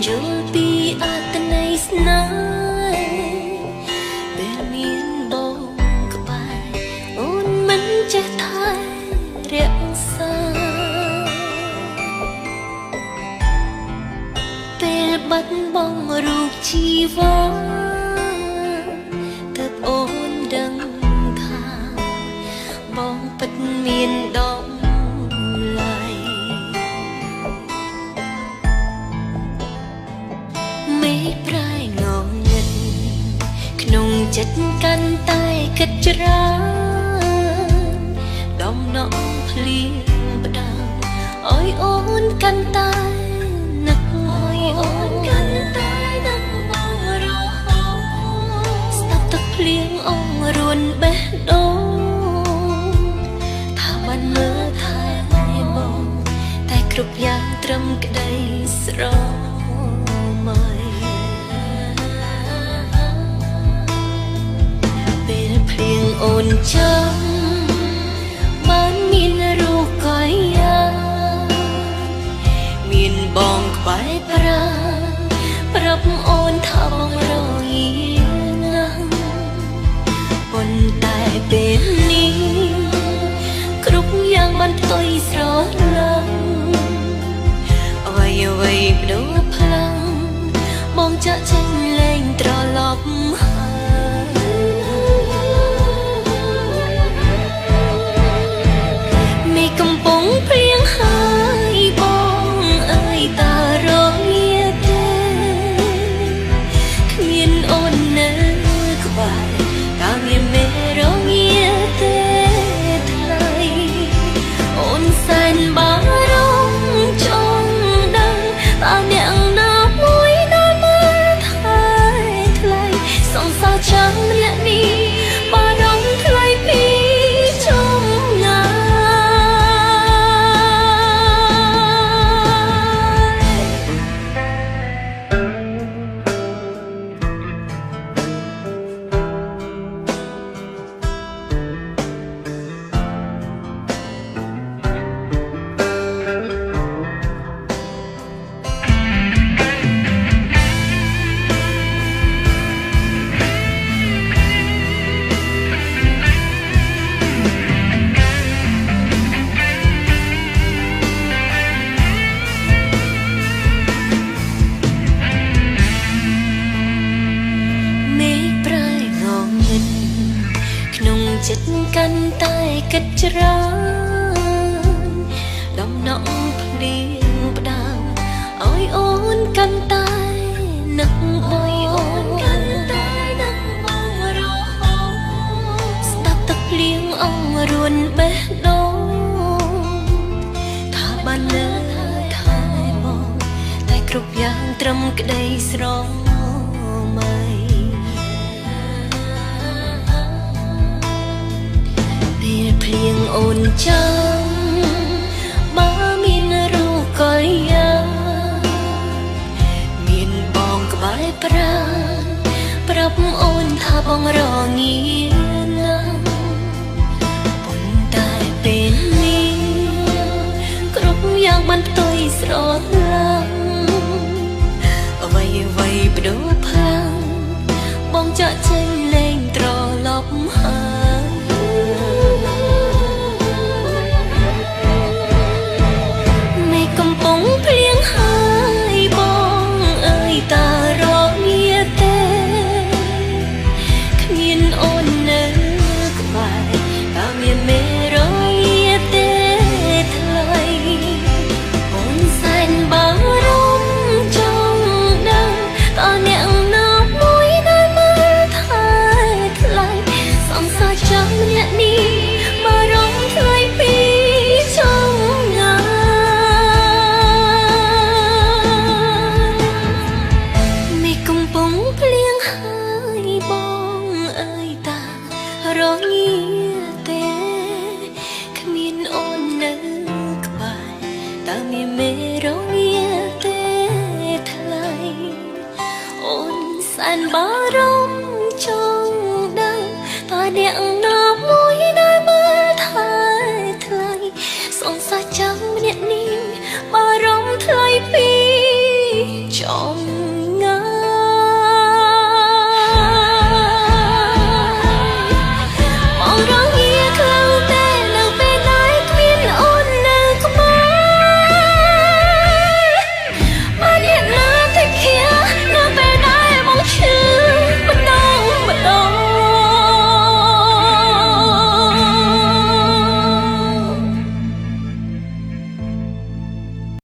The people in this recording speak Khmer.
យល់ពីអត្តន័យស្នេហ៍ពេលមានបងក្បែរអូនមិនចេះថែរក្សាពេលបាត់បង់រូបជីវ៉ាទើបអូនដឹងថាបងពិតមានដំឡៃមេឃប្រែងងឹតក្នុងចិត្តកាន់តែគិតច្រើនដំណក់ភ្លៀងផ្ដាំអើយអូនកាន់តែនឹកអើយអូនកាន់តែនឹកបងរហូតស្ដាប់ទឹកភ្លៀងអងរួនបេះដូងថាបានមើលថែបងតែគ្រប់យ៉ាងត្រឹមក្តីស្រមៃពេលភ្លៀងអូនចាំបានមានរូបកាយាមានបងក្បែរប្រាប្រាប់អូនថាបងរងាណាស់ប៉ុន្តែពេលនេះគ្រប់យ៉ាងបានផ្ទុយស្រឡំអ្វីអ្វីបដូរផ្លាំងបងចាក់ចេញលែងត្រឡប់មេឃកំពុងភ្លៀងហើយបងអើយតារងាទេគ្មានអូននៅក្បែរតាមានមេរងាទេថ្លៃអូនសែនបារម្ភចង់ដឹងតើអ្នកណាមួយដែលមើលថែថ្លៃសង្សារចាំអ្នកនេះបារម្ភថ្លៃពីចំងាចិត្តកាន់តែគិតច្រើនដំណក់ភ្លៀងផ្ដាំអើយអូនកាន់តែនឹកអើយអូនកាន់តែនឹកបងរហូតស្ដាប់ទឹកភ្លៀងអងរួនបេះដូងថាបានលើថែបងតែគ្រប់យ៉ាងត្រឹមក្តីស្រមៃពេលភ្លៀងអូនចាំបើមានរូបកលយាមានបងក្បែរប្រាប្រាប់អូនថាបងរងាណាស់ប៉ុន្តែពេលនេះគ្រប់យ៉ាងបានផ្ទុយស្រឡាំអ្វីអ្វីបដូរផ្លាំងបងចាក់ចេញលែងត្រឡប់ហើយកំពុងភ្លៀងហើយបងអើយតារងាទេគ្មានអូននៅក្បែរតាមានមេរងាទេថ្លៃអូនសែនបារម្ភចង់ដឹងតើអ្នកណាមួយដែលមើលថែថ្លៃសង្សារចាំអ្នកនេះបារម្ភថ្លៃពីចំងារងាទេគ្មានអូននៅក្បែរតើមានមេរងាទេថ្លៃអូនសែនបារ